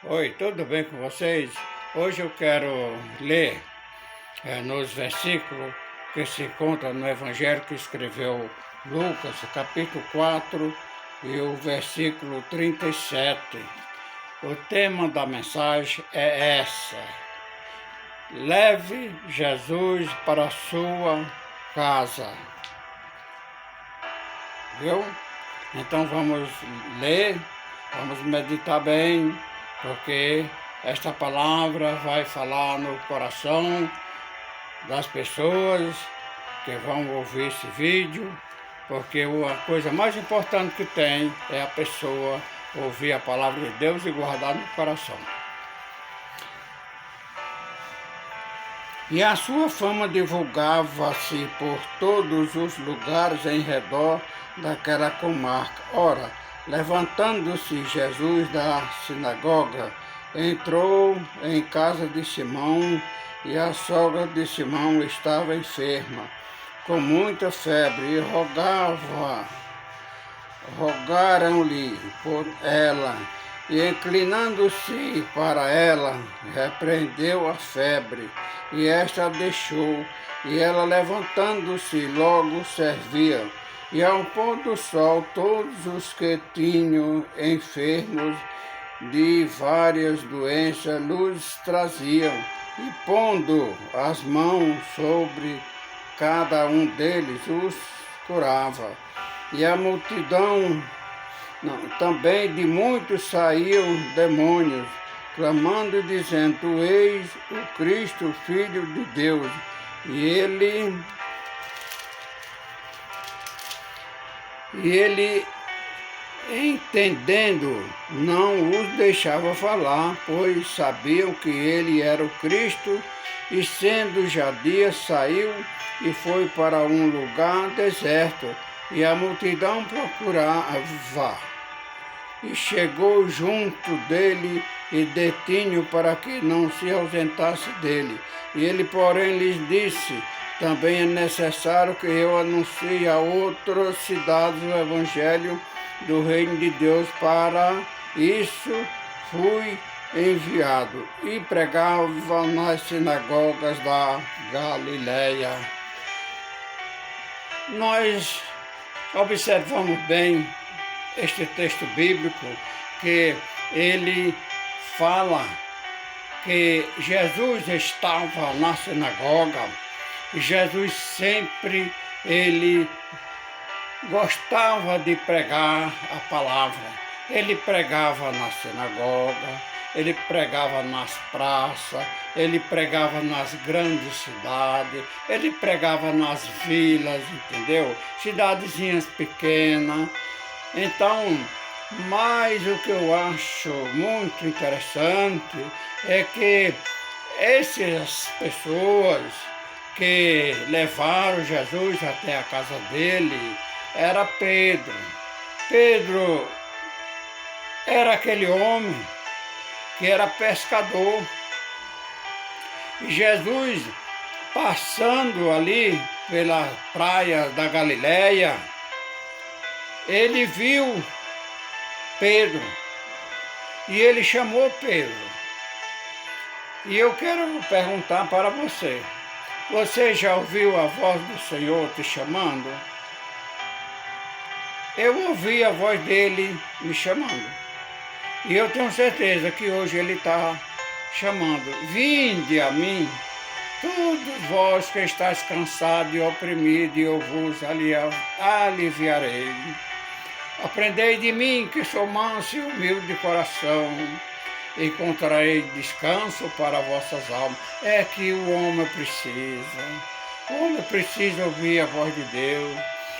Oi, tudo bem com vocês? Hoje eu quero ler nos versículos que se encontra no Evangelho que escreveu Lucas, capítulo 4 e o versículo 37. O tema da mensagem é essa: leve Jesus para a sua casa. Viu? Então vamos ler, vamos meditar bem, porque esta palavra vai falar no coração das pessoas que vão ouvir esse vídeo, porque a coisa mais importante que tem é a pessoa ouvir a palavra de Deus e guardar no coração. E a sua fama divulgava-se por todos os lugares em redor daquela comarca. Ora, levantando-se Jesus da sinagoga, entrou em casa de Simão, e a sogra de Simão estava enferma, com muita febre, e rogaram-lhe por ela. E inclinando-se para ela, repreendeu a febre, e esta a deixou, e ela levantando-se logo servia. E ao pôr do sol, todos os que tinham enfermos de várias doenças lhes traziam, e pondo as mãos sobre cada um deles, os curava. E a multidão também de muitos saíam demônios, clamando e dizendo: Tu és o Cristo, Filho de Deus. E ele, entendendo, não os deixava falar, pois sabiam que ele era o Cristo, e sendo já dia, saiu e foi para um lugar deserto, e a multidão procurava. E chegou junto dele e detinho para que não se ausentasse dele. E ele, porém, lhes disse: também é necessário que eu anuncie a outras cidades o evangelho do reino de Deus. Para isso fui enviado. E pregava nas sinagogas da Galileia. Nós observamos bem este texto bíblico, que ele fala que Jesus estava na sinagoga, e Jesus sempre ele gostava de pregar a palavra. Ele pregava na sinagoga, ele pregava nas praças, ele pregava nas grandes cidades, ele pregava nas vilas, entendeu? Cidadezinhas pequenas. Então, mas o que eu acho muito interessante é que essas pessoas que levaram Jesus até a casa dele era Pedro. Pedro era aquele homem que era pescador. E Jesus, passando ali pela praia da Galileia, ele viu Pedro e ele chamou Pedro. E eu quero perguntar para você: você já ouviu a voz do Senhor te chamando? Eu ouvi a voz dele me chamando. E eu tenho certeza que hoje ele está chamando: vinde a mim, todos vós que estáis cansados e oprimidos, e eu vos aliviarei. Aprendei de mim, que sou manso e humilde de coração, encontrarei descanso para vossas almas. É que o homem precisa. O homem precisa ouvir a voz de Deus.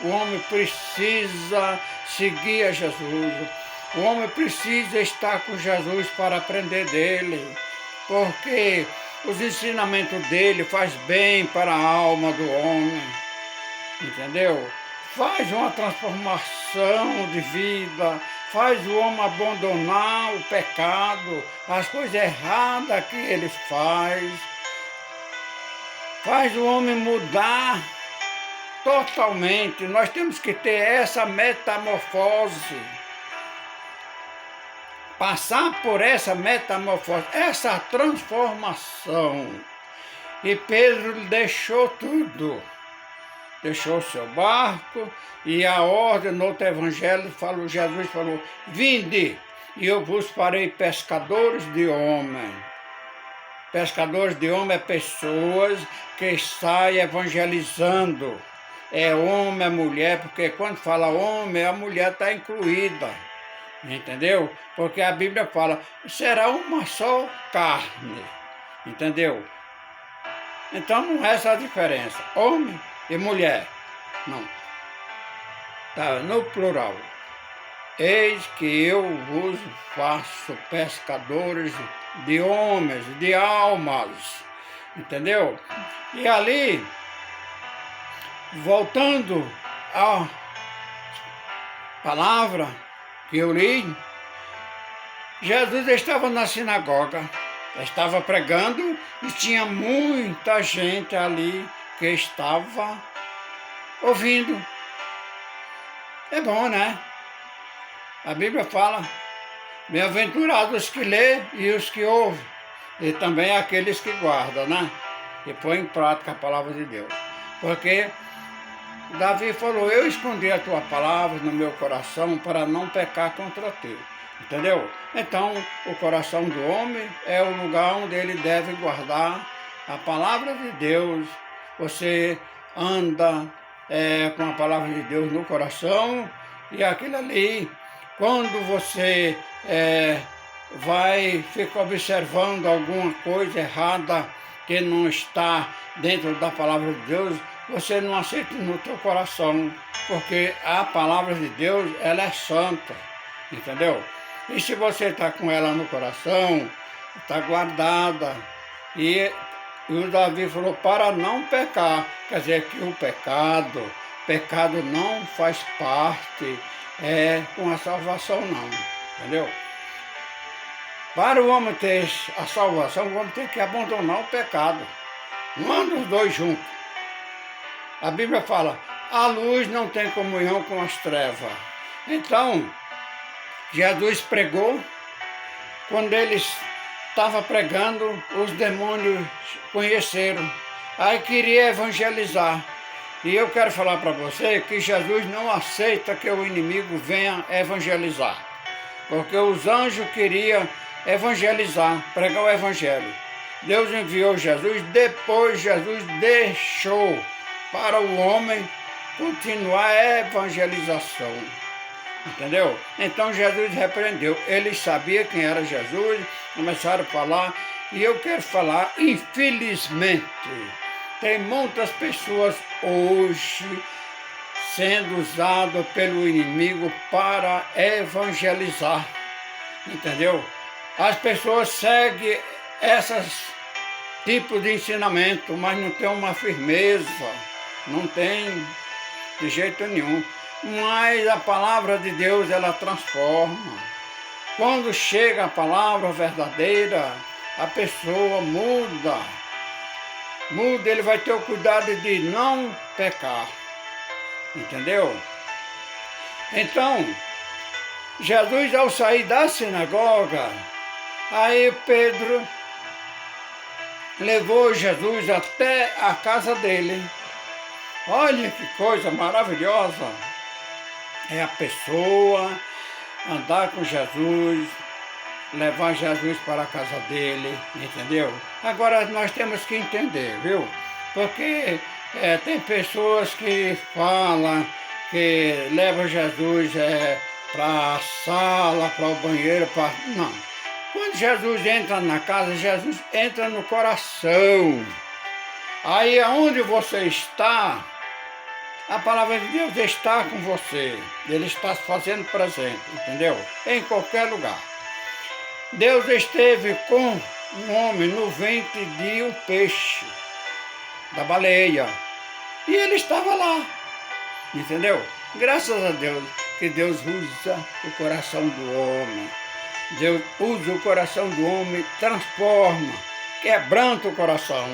O homem precisa seguir a Jesus. O homem precisa estar com Jesus para aprender dele, porque os ensinamentos dele faz bem para a alma do homem, entendeu? Faz uma transformação de vida, faz o homem abandonar o pecado, as coisas erradas que ele faz o homem mudar totalmente. Nós temos que ter essa metamorfose. passar por essa metamorfose, essa transformação. E Pedro deixou tudo. Deixou o seu barco e a ordem no outro evangelho falou, Jesus falou, vinde e eu vos farei pescadores de homens. Pescadores de homens é pessoas que saem evangelizando. É homem, é mulher, porque quando fala homem, a mulher está incluída. Entendeu? Porque a Bíblia fala, será uma só carne. Entendeu? Então não é essa a diferença. Homem e mulher. Não. Está no plural. Eis que eu vos faço pescadores de homens, de almas. Entendeu? E ali, voltando à palavra que eu li, Jesus estava na sinagoga, estava pregando e tinha muita gente ali que estava ouvindo. É bom, né? A Bíblia fala, bem-aventurados os que lê e os que ouvem, e também aqueles que guardam, né? E põe em prática a palavra de Deus. Porque Davi falou, eu escondi a tua palavra no meu coração para não pecar contra ti. Entendeu? Então, o coração do homem é o lugar onde ele deve guardar a palavra de Deus. Você anda com a palavra de Deus no coração e aquilo ali, quando você vai ficar observando alguma coisa errada que não está dentro da palavra de Deus, você não aceita no teu coração, porque a palavra de Deus, ela é santa, entendeu? E se você está com ela no coração, está guardada. E o Davi falou, para não pecar, quer dizer que o pecado não faz parte com a salvação não, entendeu? Para o homem ter a salvação, o homem tem que abandonar o pecado. Não anda os dois juntos. A Bíblia fala, a luz não tem comunhão com as trevas. Então, Jesus pregou, quando ele estava pregando, os demônios conheceram. Aí queria evangelizar. E eu quero falar para você que Jesus não aceita que o inimigo venha evangelizar. Porque os anjos queriam evangelizar, pregar o evangelho. Deus enviou Jesus, depois Jesus deixou para o homem continuar a evangelização. Entendeu? Então Jesus repreendeu. Eles sabiam quem era Jesus, começaram a falar. E eu quero falar, infelizmente, tem muitas pessoas hoje sendo usadas pelo inimigo para evangelizar. Entendeu? As pessoas seguem esses tipos de ensinamento, mas não tem uma firmeza, não tem de jeito nenhum. Mas a palavra de Deus, ela transforma. Quando chega a palavra verdadeira, a pessoa muda. Muda, ele vai ter o cuidado de não pecar. Entendeu? Então, Jesus, ao sair da sinagoga, aí Pedro levou Jesus até a casa dele. Olha que coisa maravilhosa. É a pessoa andar com Jesus, levar Jesus para a casa dele, entendeu? Agora nós temos que entender, viu? Porque tem pessoas que falam que levam Jesus para a sala, para o banheiro, para... Não. Quando Jesus entra na casa, Jesus entra no coração. Aí aonde você está, a palavra de Deus está com você. Ele está se fazendo presente, entendeu? Em qualquer lugar. Deus esteve com um homem no ventre de um peixe, da baleia. E ele estava lá, entendeu? Graças a Deus, que Deus usa o coração do homem. Deus usa o coração do homem, transforma, quebranta o coração.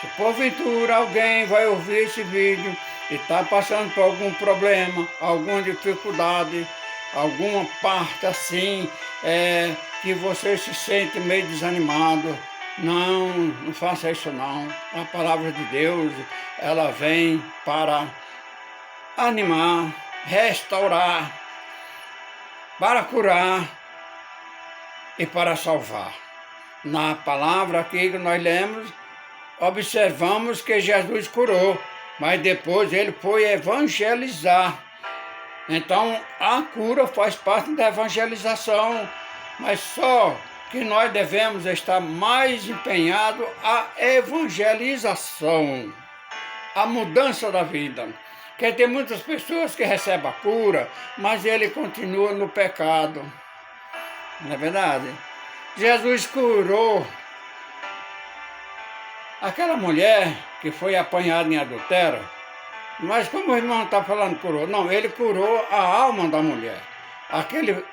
Se porventura alguém vai ouvir esse vídeo e está passando por algum problema, alguma dificuldade, alguma parte assim, que você se sente meio desanimado, não faça isso não. A palavra de Deus, ela vem para animar, restaurar, para curar e para salvar. Na palavra aqui que nós lemos, observamos que Jesus curou, mas depois ele foi evangelizar. Então, a cura faz parte da evangelização, mas só que nós devemos estar mais empenhados à evangelização, à mudança da vida. Porque tem muitas pessoas que recebem a cura, mas ele continua no pecado. Não é verdade? Jesus curou aquela mulher que foi apanhada em adultério, mas como o irmão está falando curou, não, ele curou a alma da mulher. Aquele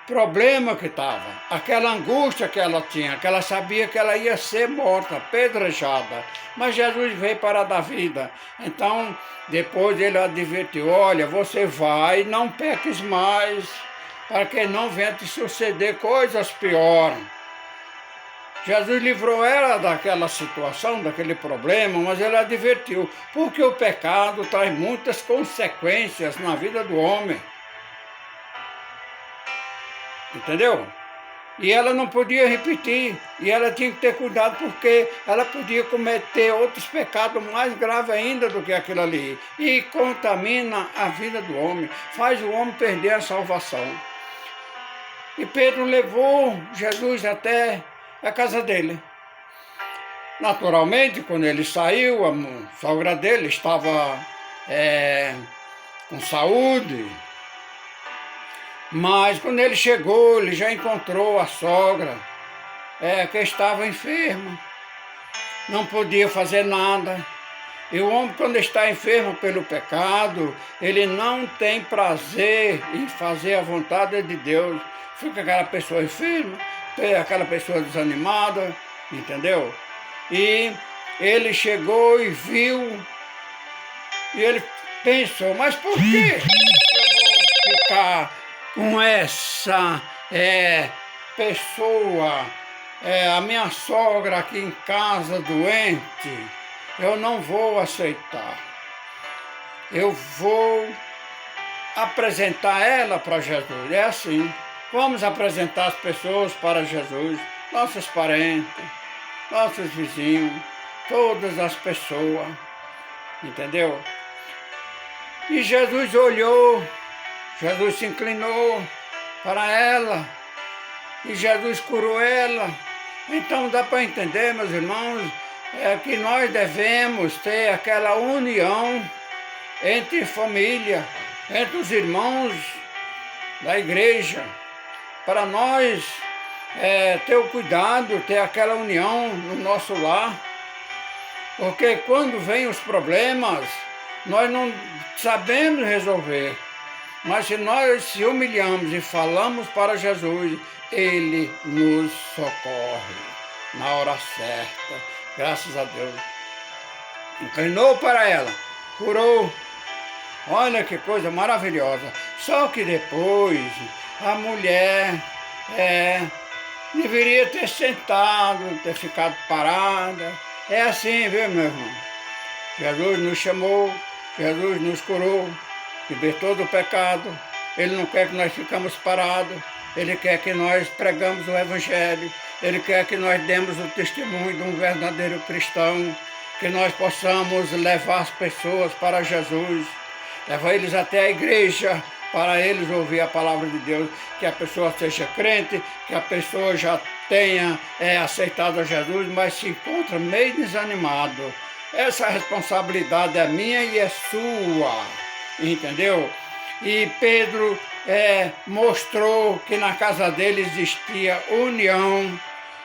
problema que estava, aquela angústia que ela tinha, que ela sabia que ela ia ser morta, apedrejada, mas Jesus veio para dar vida. Então, depois ele advertiu, olha, você vai, não peques mais, para que não venha te suceder coisas piores. Jesus livrou ela daquela situação, daquele problema, mas ele advertiu, porque o pecado traz muitas consequências na vida do homem. Entendeu? E ela não podia repetir, e ela tinha que ter cuidado, porque ela podia cometer outros pecados mais graves ainda do que aquilo ali, e contamina a vida do homem, faz o homem perder a salvação. E Pedro levou Jesus até a casa dele. Naturalmente, quando ele saiu, a sogra dele estava com saúde, mas quando ele chegou, ele já encontrou a sogra, que estava enferma, não podia fazer nada. E o homem, quando está enfermo pelo pecado, ele não tem prazer em fazer a vontade de Deus. Fica aquela pessoa enferma, aquela pessoa desanimada, entendeu? E ele chegou e viu, e ele pensou, mas por que eu vou ficar com essa pessoa, a minha sogra aqui em casa doente? Eu não vou aceitar. Eu vou apresentar ela para Jesus. É assim. Vamos apresentar as pessoas para Jesus, nossos parentes, nossos vizinhos, todas as pessoas, entendeu? E Jesus olhou, Jesus se inclinou para ela, e Jesus curou ela. Então dá para entender, meus irmãos, que nós devemos ter aquela união entre família, entre os irmãos da igreja, para nós ter o cuidado, ter aquela união no nosso lar, porque quando vem os problemas, nós não sabemos resolver, mas se nós se humilhamos e falamos para Jesus, Ele nos socorre na hora certa, graças a Deus. Inclinou para ela, curou. Olha que coisa maravilhosa. Só que depois a mulher deveria ter sentado, ter ficado parada. É assim, viu, meu irmão? Jesus nos chamou, Jesus nos curou, libertou do pecado. Ele não quer que nós ficamos parados. Ele quer que nós pregamos o Evangelho. Ele quer que nós demos o testemunho de um verdadeiro cristão, que nós possamos levar as pessoas para Jesus, levar eles até a igreja, para eles ouvir a palavra de Deus, que a pessoa seja crente, que a pessoa já tenha aceitado a Jesus, mas se encontra meio desanimado. Essa responsabilidade é minha e é sua, entendeu? E Pedro mostrou que na casa dele existia união,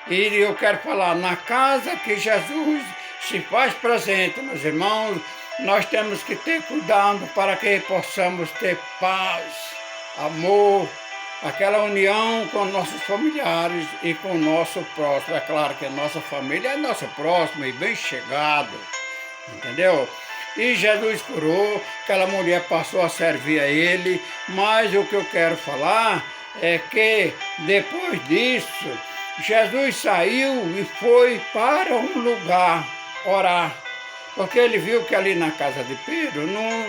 e eu quero falar, na casa que Jesus se faz presente, meus irmãos, nós temos que ter cuidado para que possamos ter paz, amor, aquela união com nossos familiares e com o nosso próximo. É claro que a nossa família é nosso próximo e bem chegado, entendeu? E Jesus curou, aquela mulher passou a servir a ele, mas o que eu quero falar é que depois disso, Jesus saiu e foi para um lugar orar, porque ele viu que ali na casa de Pedro não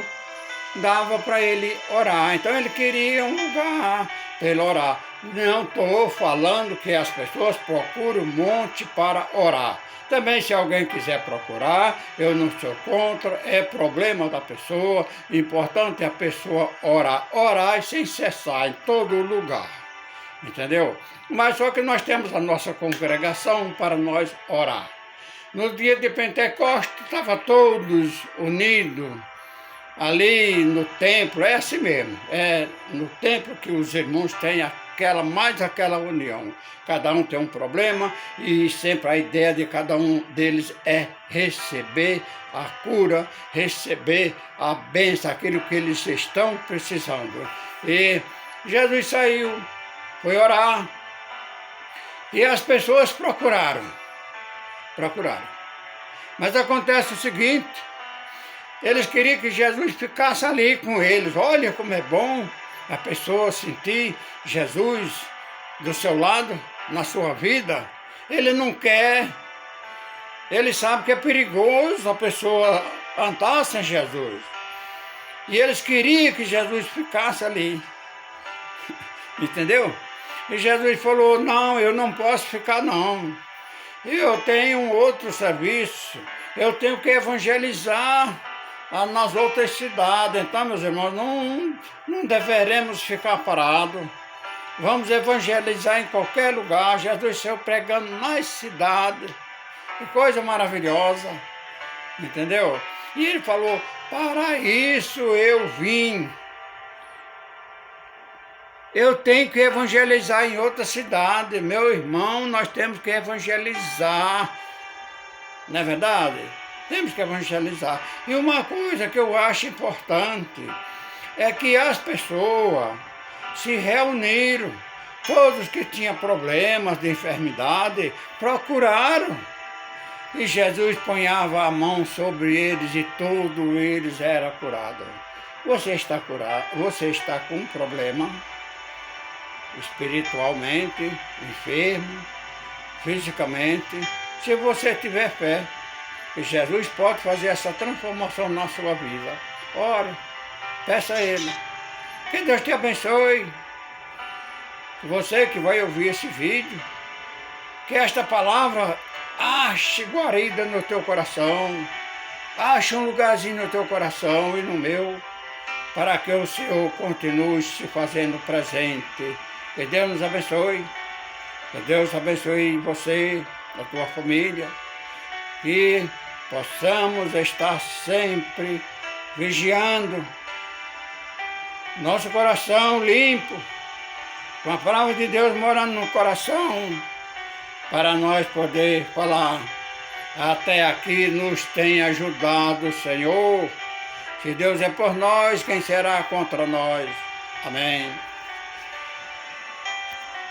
dava para ele orar, então ele queria um lugar para ele orar. Não estou falando que as pessoas procuram um monte para orar. Também, se alguém quiser procurar, eu não sou contra, é problema da pessoa, importante é a pessoa orar, orar sem cessar em todo lugar, entendeu? Mas só que nós temos a nossa congregação para nós orar. No dia de Pentecostes, estavam todos unidos, ali no templo, é assim mesmo, é no templo que os irmãos têm mais aquela união. Cada um tem um problema e sempre a ideia de cada um deles é receber a cura, receber a bênção, aquilo que eles estão precisando. E Jesus saiu, foi orar, e as pessoas procuraram. Mas acontece o seguinte, eles queriam que Jesus ficasse ali com eles. Olha como é bom a pessoa sentir Jesus do seu lado, na sua vida. Ele não quer, ele sabe que é perigoso a pessoa andar sem Jesus. E eles queriam que Jesus ficasse ali. Entendeu? E Jesus falou, não, eu não posso ficar não. Eu tenho um outro serviço, eu tenho que evangelizar nas outras cidades. Então, meus irmãos, não deveremos ficar parados. Vamos evangelizar em qualquer lugar. Jesus saiu pregando nas cidades. Que coisa maravilhosa. Entendeu? E ele falou, para isso eu vim. Eu tenho que evangelizar em outra cidade. Meu irmão, nós temos que evangelizar. Não é verdade? Temos que evangelizar. E uma coisa que eu acho importante é que as pessoas se reuniram. Todos que tinham problemas de enfermidade procuraram. E Jesus ponhava a mão sobre eles e todos eles eram curados. Você está curado, você está com um problema espiritualmente, enfermo, fisicamente. Se você tiver fé, que Jesus pode fazer essa transformação na sua vida, ore, peça a Ele. Que Deus te abençoe. Você que vai ouvir esse vídeo, que esta palavra ache guarida no teu coração, ache um lugarzinho no teu coração e no meu, para que o Senhor continue se fazendo presente. Que Deus nos abençoe, que Deus abençoe você, a tua família, que possamos estar sempre vigiando nosso coração limpo, com a palavra de Deus morando no coração, para nós poder falar, até aqui nos tem ajudado o Senhor. Se Deus é por nós, quem será contra nós? Amém.